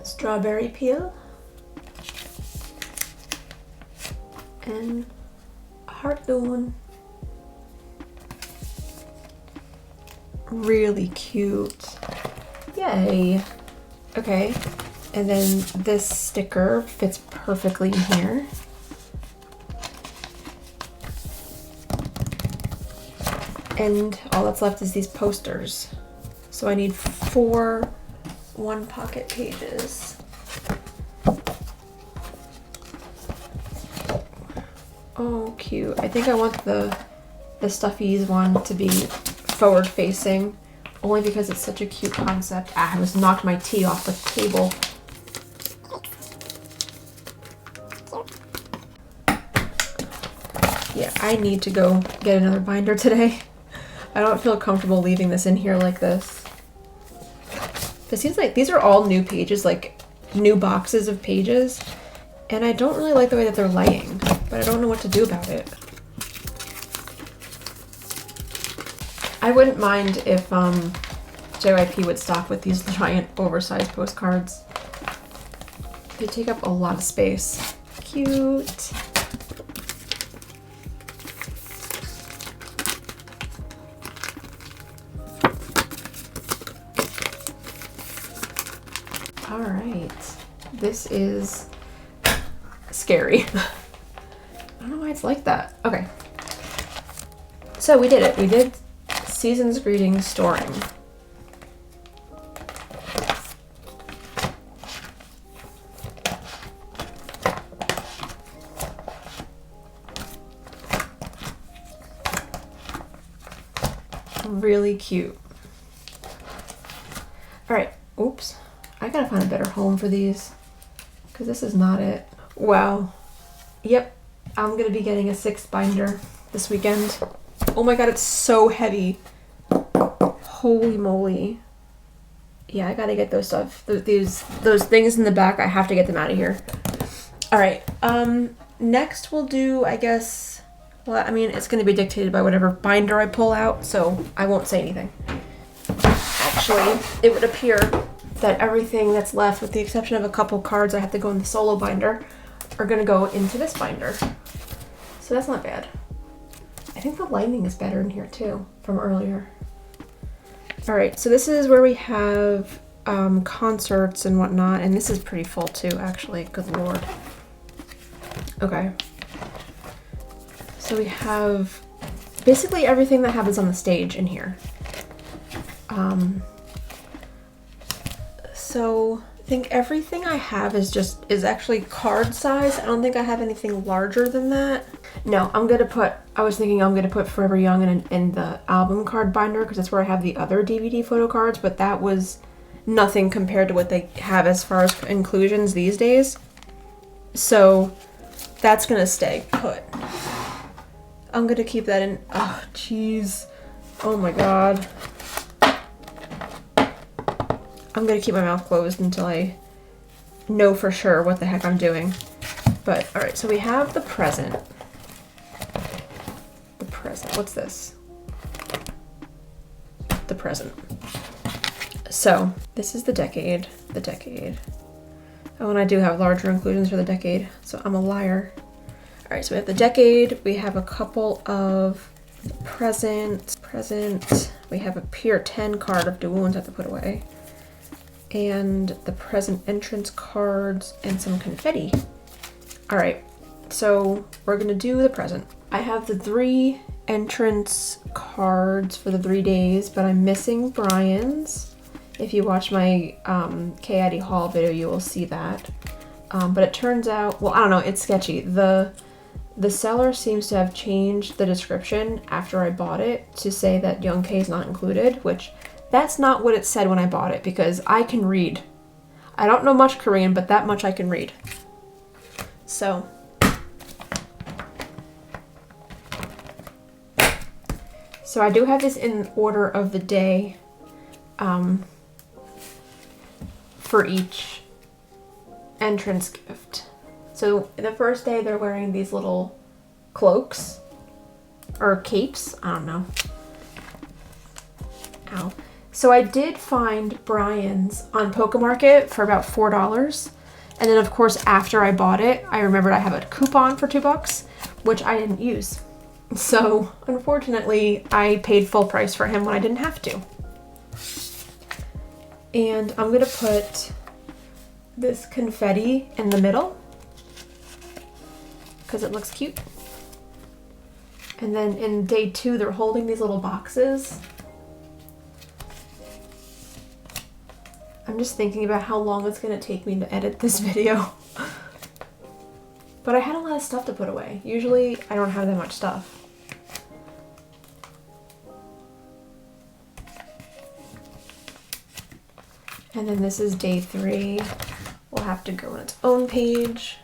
Strawberry peel. And heart doon. Really cute. Yay. Okay, and then this sticker fits perfectly in here. And all that's left is these posters. So I need 4 1 pocket pages. Oh, cute. I think I want the Stuffies one to be forward facing, only because it's such a cute concept. I almost knocked my tea off the table. I need to go get another binder today. I don't feel comfortable leaving this in here like this. It seems like these are all new pages, like new boxes of pages, and I don't really like the way that they're laying, but I don't know what to do about it. I wouldn't mind if JYP would stop with these giant oversized postcards. They take up a lot of space. Cute. All right, this is scary. I don't know why it's like that. Okay, so we did it. We did Season's Greetings storing. Really cute. All right, oops. I gotta find a better home for these because this is not it. Wow. Yep, I'm gonna be getting a 6th binder this weekend. Oh my god, it's so heavy. Holy moly. Yeah, I gotta get those stuff. Those things in the back, I have to get them out of here. All right, next we'll do, I guess, well, I mean, it's gonna be dictated by whatever binder I pull out, so I won't say anything. Actually, it would appear that everything that's left, with the exception of a couple cards I have to go in the solo binder, are gonna go into this binder. So that's not bad. I think the lining is better in here too, from earlier. All right, so this is where we have concerts and whatnot, and this is pretty full too, actually, good lord. Okay. So we have basically everything that happens on the stage in here. So I think everything I have is actually card size. I don't think I have anything larger than that. No, I was thinking I'm gonna put Forever Young in the album card binder because that's where I have the other DVD photo cards, but that was nothing compared to what they have as far as inclusions these days. So that's gonna stay put. I'm gonna keep that in. Oh, jeez. Oh my god. I'm gonna keep my mouth closed until I know for sure what the heck I'm doing. But, alright, so we have the present. The present. What's this? The present. So, this is the decade. The decade. Oh, and I do have larger inclusions for the decade, so I'm a liar. Alright, so we have the decade. We have a couple of present. We have a Pier 10 card of Dawoons I have to put away. And the present entrance cards and some confetti. All right, so we're gonna do the present. I have the 3 entrance cards for the 3 days, but I'm missing Brian's. If you watch my K-Addy haul video, you will see that. But it turns out, well, I don't know, it's sketchy. The seller seems to have changed the description after I bought it to say that Young K is not included, which that's not what it said when I bought it because I can read. I don't know much Korean, but that much I can read. So I do have this in order of the day for each entrance gift. So the first day they're wearing these little cloaks or capes, I don't know. Ow. So I did find Brian's on Pokemarket for about $4. And then of course after I bought it, I remembered I have a coupon for $2, which I didn't use. So unfortunately, I paid full price for him when I didn't have to. And I'm gonna put this confetti in the middle because it looks cute. And then in day 2, they're holding these little boxes. I'm just thinking about how long it's gonna take me to edit this video. But I had a lot of stuff to put away. Usually I don't have that much stuff. And then this is day 3. We'll have to go on its own page.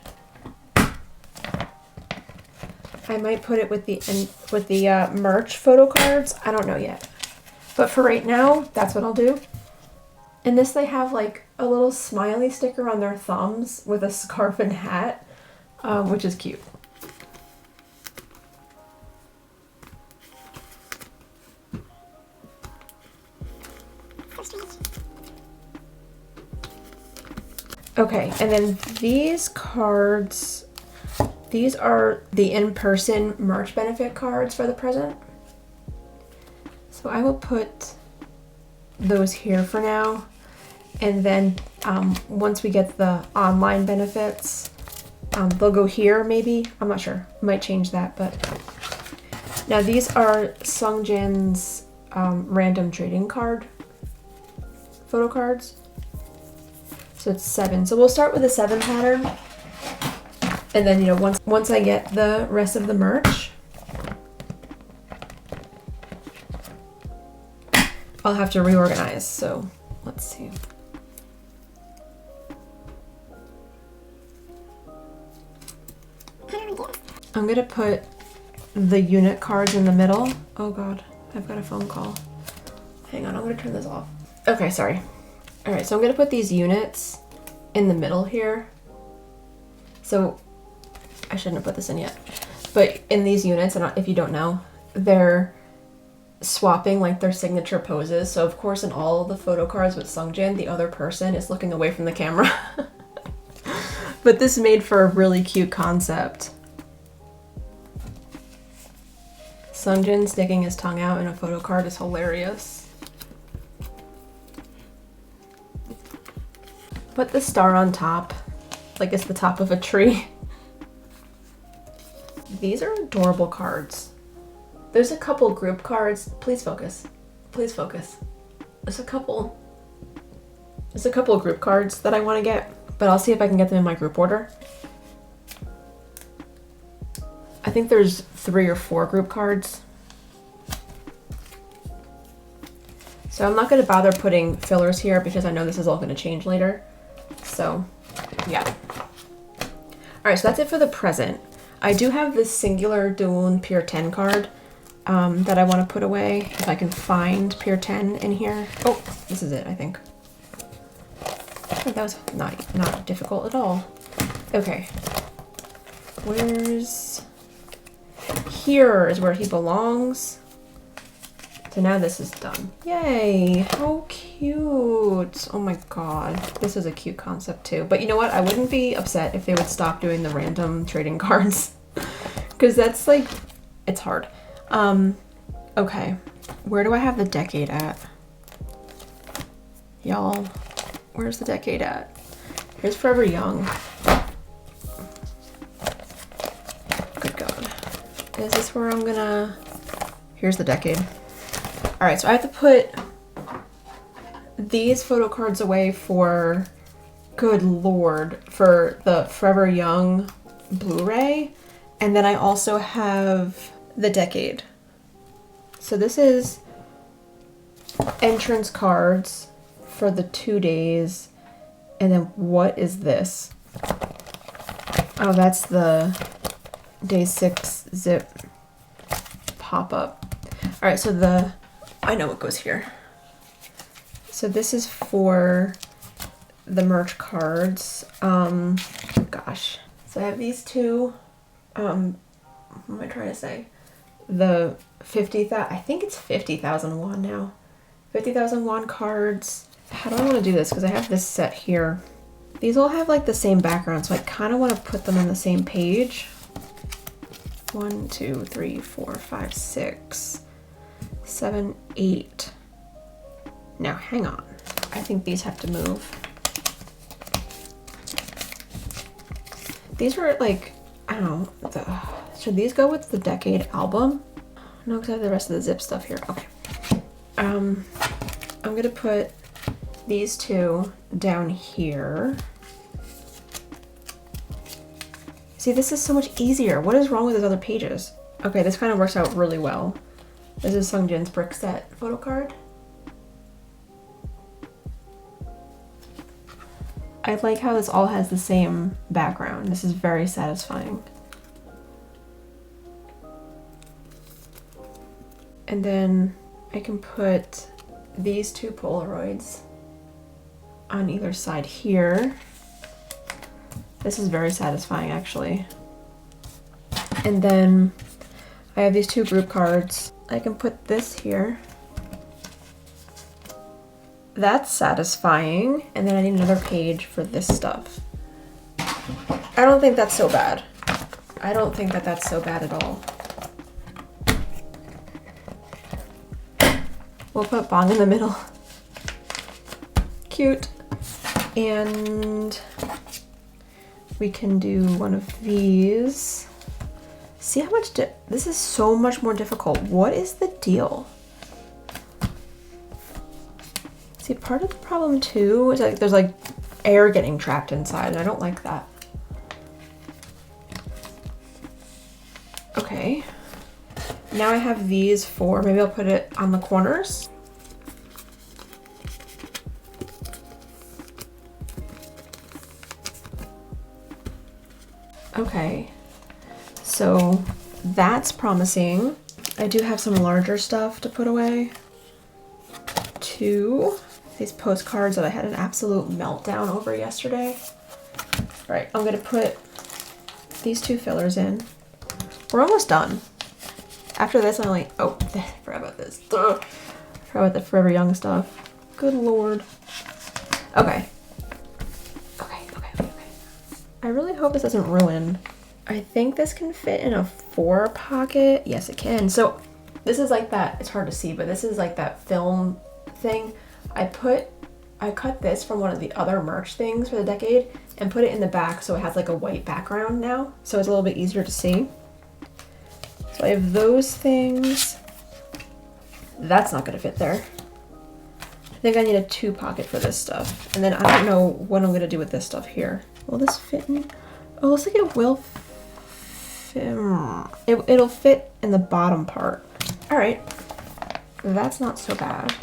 I might put it with the merch photo cards. I don't know yet. But for right now, that's what I'll do. In this, they have like a little smiley sticker on their thumbs with a scarf and hat, which is cute. Okay, and then these cards, these are the in-person merch benefit cards for the present. So I will put those here for now. And then once we get the online benefits, they'll go here maybe. I'm not sure. Might change that, but now these are Sungjin's random trading card photo cards. So it's 7. So we'll start with a 7 pattern. And then, you know, once I get the rest of the merch, I'll have to reorganize. So let's see. I'm gonna put the unit cards in the middle. Oh God, I've got a phone call. Hang on, I'm gonna turn this off. Okay, sorry. All right, so I'm gonna put these units in the middle here. So I shouldn't have put this in yet, but in these units, and if you don't know, they're swapping like their signature poses. So of course, in all the photo cards with Sungjin, the other person is looking away from the camera. But this made for a really cute concept. Sungjin sticking his tongue out in a photo card is hilarious. Put the star on top, like it's the top of a tree. These are adorable cards. There's a couple group cards. Please focus. Please focus. There's a couple group cards that I want to get, but I'll see if I can get them in my group order. I think there's 3 or 4 group cards. So I'm not going to bother putting fillers here because I know this is all going to change later. So, yeah. Alright, so that's it for the present. I do have this singular Doon Pier 10 card that I want to put away, if I can find Pier 10 in here. Oh, this is it, I think. That was not difficult at all. Okay. Here is where he belongs. So now this is done. Yay, how cute. Oh my God, this is a cute concept too. But you know what? I wouldn't be upset if they would stop doing the random trading cards because that's like, it's hard. Okay, where do I have the decade at? Y'all, where's the decade at? Here's Forever Young. Good God. Is this where I'm gonna, here's the decade. All right, so I have to put these photo cards away for, good Lord, for the Forever Young Blu-ray. And then I also have the decade. So this is entrance cards for the 2 days. And then what is this? Oh, that's the day 6 zip pop-up. All right, so I know what goes here. So this is for the merch cards. Gosh. So I have these two. What am I trying to say? The 50,000, I think it's 50,000 won now. 50,000 won cards. How do I want to do this? Because I have this set here. These all have like the same background, so I kind of want to put them on the same page. 1, 2, 3, 4, 5, 6, 7, 8. Now hang on. I think these have to move. These are like, I don't know, should these go with the Decade album? No, because I have the rest of the zip stuff here. Okay. I'm gonna put these two down here. See, this is so much easier. What is wrong with those other pages? Okay, this kind of works out really well. This is Sungjin's brick set photo card. I like how this all has the same background. This is very satisfying. And then I can put these two Polaroids on either side here. This is very satisfying, actually. And then I have these two group cards. I can put this here. That's satisfying. And then I need another page for this stuff. I don't think that's so bad. I don't think that that's so bad at all. We'll put Bong in the middle. Cute. And we can do one of these. See how much, this is so much more difficult. What is the deal? See, part of the problem too is like there's like air getting trapped inside, and I don't like that. Okay. Now I have these four. Maybe I'll put it on the corners. Okay. So that's promising. I do have some larger stuff to put away. Two, these postcards that I had an absolute meltdown over yesterday. All right, I'm gonna put these two fillers in. We're almost done. After this, I'm like, oh, I forgot about this. Ugh. I forgot about the Forever Young stuff. Good Lord. Okay. Okay. I really hope this doesn't ruin. I think this can fit in a 4 pocket. Yes, it can. So this is like that, it's hard to see, but this is like that film thing. I cut this from one of the other merch things for the decade and put it in the back so it has like a white background now. So it's a little bit easier to see. So I have those things. That's not gonna fit there. I think I need a 2 pocket for this stuff. And then I don't know what I'm gonna do with this stuff here. Will this fit in? Oh, looks like it will fit. It'll fit in the bottom part. All right, that's not so bad.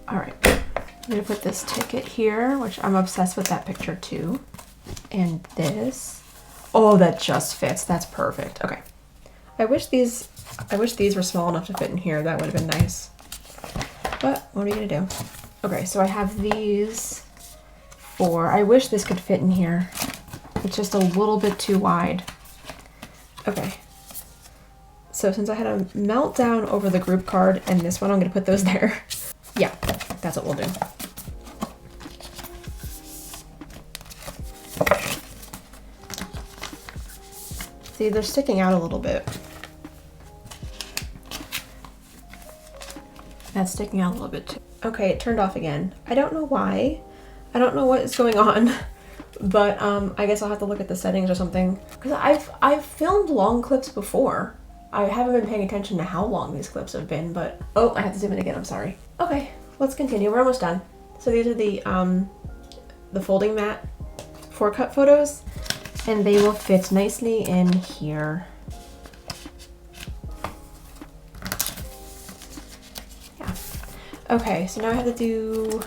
All right, I'm gonna put this ticket here, which I'm obsessed with that picture too. And this, oh, that just fits. That's perfect. Okay, I wish these were small enough to fit in here. That would have been nice. But what are you gonna do? Okay, so I have these 4. I wish this could fit in here. It's just a little bit too wide. Okay. So since I had a meltdown over the group card and this one, I'm gonna put those there. Yeah, that's what we'll do. See, they're sticking out a little bit. That's sticking out a little bit too. Okay, it turned off again. I don't know why. I don't know what is going on, but I guess I'll have to look at the settings or something. Because I've filmed long clips before. I haven't been paying attention to how long these clips have been, but oh, I have to zoom in again. I'm sorry. Okay, let's continue. We're almost done. So these are the folding mat 4-cut photos, and they will fit nicely in here. Okay, so now I have to do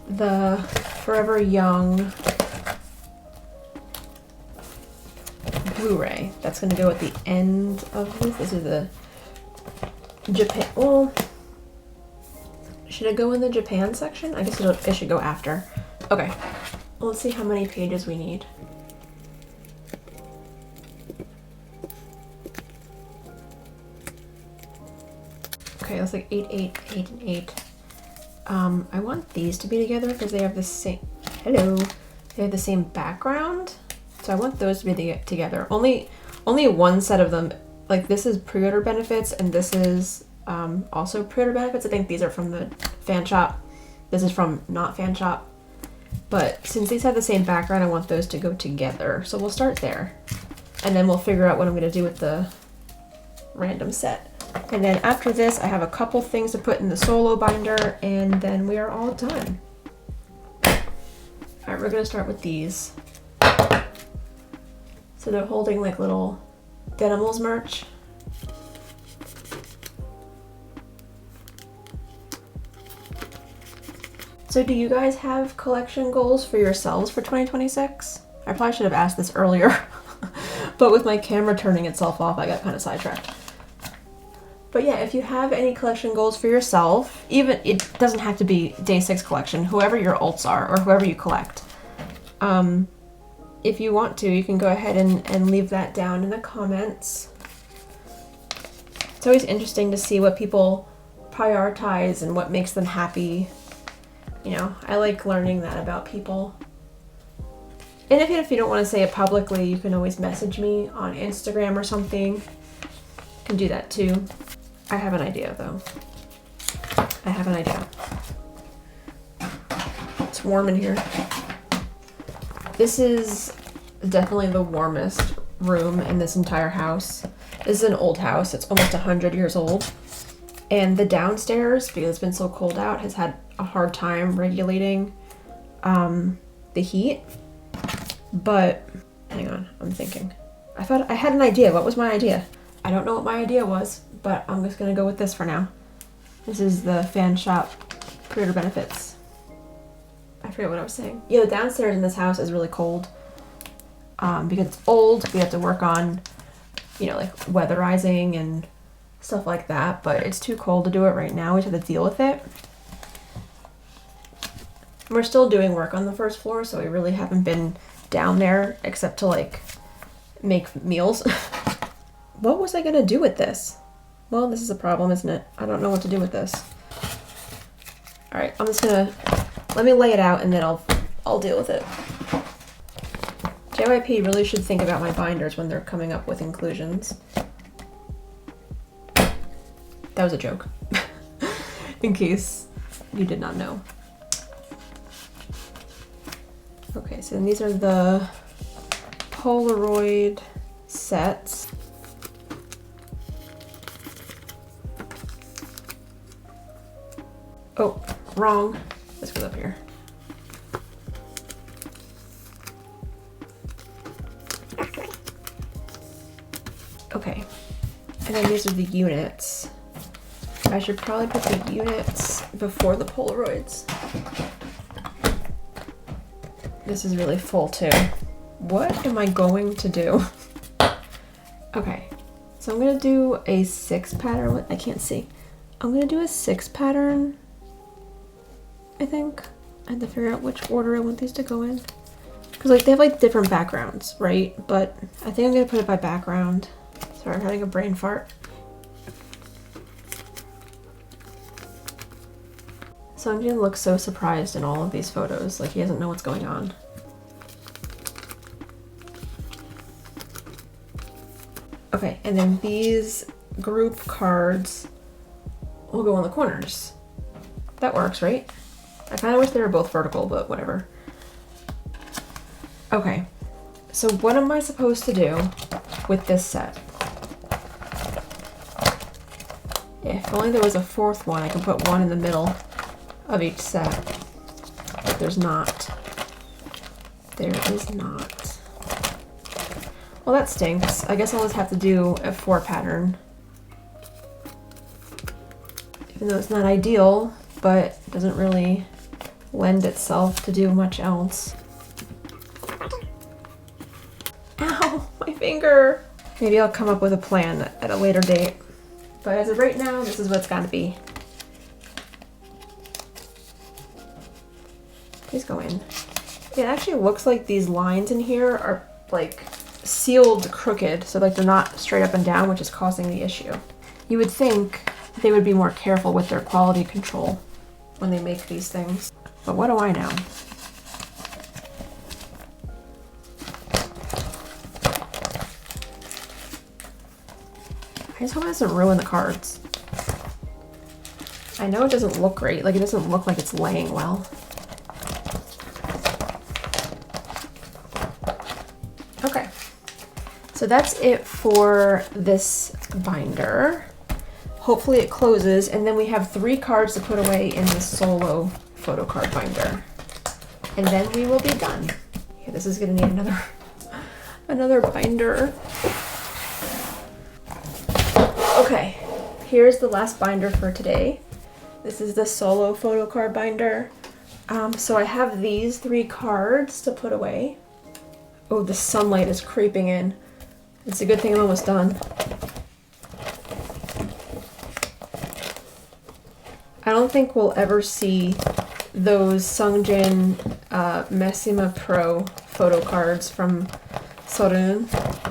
the Forever Young Blu-ray. That's going to go at the end of this. This is the Japan. Well, should it go in the Japan section? I guess it should go after. Okay, well, let's see how many pages we need. Okay, that's like 8, 8, 8, and 8. I want these to be together because they have the same, hello, they have the same background. So I want those to be together. Only one set of them, like this is pre-order benefits and this is also pre-order benefits. I think these are from the fan shop. This is from not fan shop. But since these have the same background, I want those to go together. So we'll start there. And then we'll figure out what I'm gonna do with the random set. And then after this, I have a couple things to put in the solo binder, and then we are all done. All right, we're gonna start with these. So they're holding like little Denimals merch. So do you guys have collection goals for yourselves for 2026? I probably should have asked this earlier. But with my camera turning itself off, I got kind of sidetracked. But yeah, if you have any collection goals for yourself, even it doesn't have to be day 6 collection, whoever your alts are or whoever you collect. If you want to, you can go ahead and leave that down in the comments. It's always interesting to see what people prioritize and what makes them happy. You know, I like learning that about people. And if you don't want to say it publicly, you can always message me on Instagram or something. You can do that too. I have an idea though. I have an idea. It's warm in here. This is definitely the warmest room in this entire house. This is an old house. It's almost 100 years old. And the downstairs, because it's been so cold out, has had a hard time regulating the heat. But, hang on, I'm thinking. I thought I had an idea. What was my idea? I don't know what my idea was, but I'm just gonna go with this for now. This is the fan shop pre-order benefits. I forget what I was saying. Yeah, the downstairs in this house is really cold. Because it's old, we have to work on, you know, like weatherizing and stuff like that, but it's too cold to do it right now. We just have to deal with it. We're still doing work on the first floor, so we really haven't been down there except to like make meals. What was I gonna do with this? Well, this is a problem, isn't it? I don't know what to do with this. All right, I'm just gonna, let me lay it out and then I'll deal with it. JYP really should think about my binders when they're coming up with inclusions. That was a joke, in case you did not know. Okay, so these are the Polaroid sets. Oh, wrong. This goes up here. Okay, and then these are the units. I should probably put the units before the Polaroids. This is really full too. What am I going to do? Okay, so I'm gonna do a 6 pattern. I can't see. I'm gonna do a 6 pattern, I think. I had to figure out which order I want these to go in. Because like they have like different backgrounds, right? But I think I'm gonna put it by background. Sorry, I'm having a brain fart. So I'm gonna look so surprised in all of these photos, like he doesn't know what's going on. Okay, and then these group cards will go on the corners. That works, right? I kind of wish they were both vertical, but whatever. Okay, so what am I supposed to do with this set? If only there was a 4th one, I could put one in the middle of each set. But there's not. There is not. Well, that stinks. I guess I'll just have to do a 4 pattern. Even though it's not ideal, but it doesn't really lend itself to do much else. Ow, my finger! Maybe I'll come up with a plan at a later date. But as of right now, this is what it's gotta be. Please go in. It actually looks like these lines in here are like sealed crooked, so like they're not straight up and down, which is causing the issue. You would think they would be more careful with their quality control when they make these things. But what do I know? I just hope it doesn't ruin the cards. I know it doesn't look great, like it doesn't look like it's laying well. Okay, so that's it for this binder. Hopefully it closes, and then we have 3 cards to put away in the solo photo card binder. And then we will be done. Yeah, this is gonna need another binder. Okay, here's the last binder for today. This is the solo photo card binder. So I have these 3 cards to put away. Oh, the sunlight is creeping in. It's a good thing I'm almost done. I don't think we'll ever see those Sungjin Messima Pro photo cards from Sorun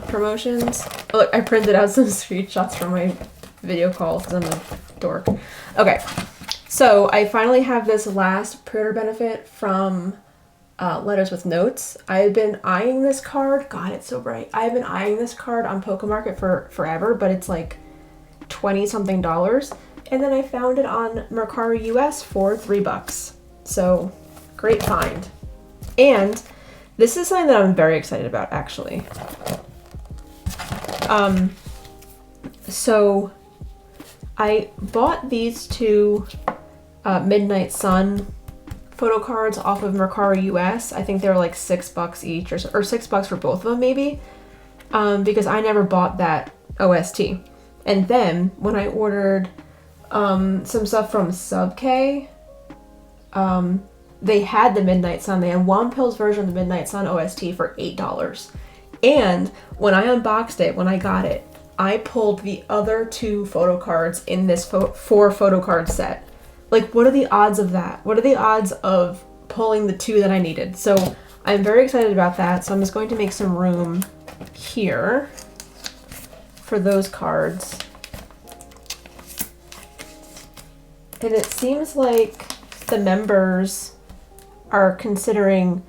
promotions. Oh, look, I printed out some screenshots from my video call because I'm a dork. Okay, so I finally have this last pre-order benefit from Letters with Notes. I've been eyeing this card. God, it's so bright. I've been eyeing this card on Pokemarket for forever, but it's like $20-something. And then I found it on Mercari US for $3. So, great find. And this is something that I'm very excited about, actually. So I bought these two Midnight Sun photo cards off of Mercari US. I think they were like $6 each, or $6 for both of them, maybe. Because I never bought that OST. And then when I ordered some stuff from Sub-K, they had the Midnight Sun. They had Wampil's version of the Midnight Sun OST for $8. And when I unboxed it, when I got it, I pulled the other two photo cards in this 4 photo card set. Like, what are the odds of that? What are the odds of pulling the 2 that I needed? So I'm very excited about that. So I'm just going to make some room here for those cards. And it seems like the members are considering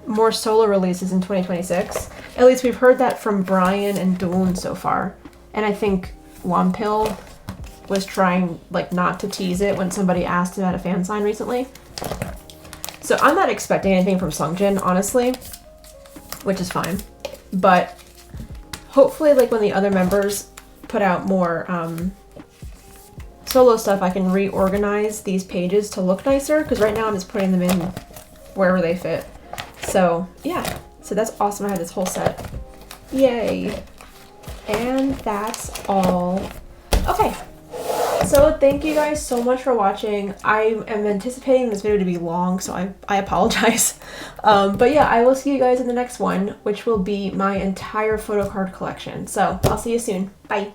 more solo releases in 2026. At least we've heard that from Brian and Doon so far. And I think Wampil was trying like not to tease it when somebody asked about a fan sign recently. So I'm not expecting anything from Sungjin, honestly, which is fine. But hopefully, like when the other members put out more solo stuff, I can reorganize these pages to look nicer, because right now I'm just putting them in wherever they fit. So yeah, so that's awesome. I have this whole set. Yay. And that's all. Okay, so thank you guys so much for watching. I am anticipating this video to be long, so I apologize. But yeah, I will see you guys in the next one, which will be my entire photo card collection. So I'll see you soon. Bye.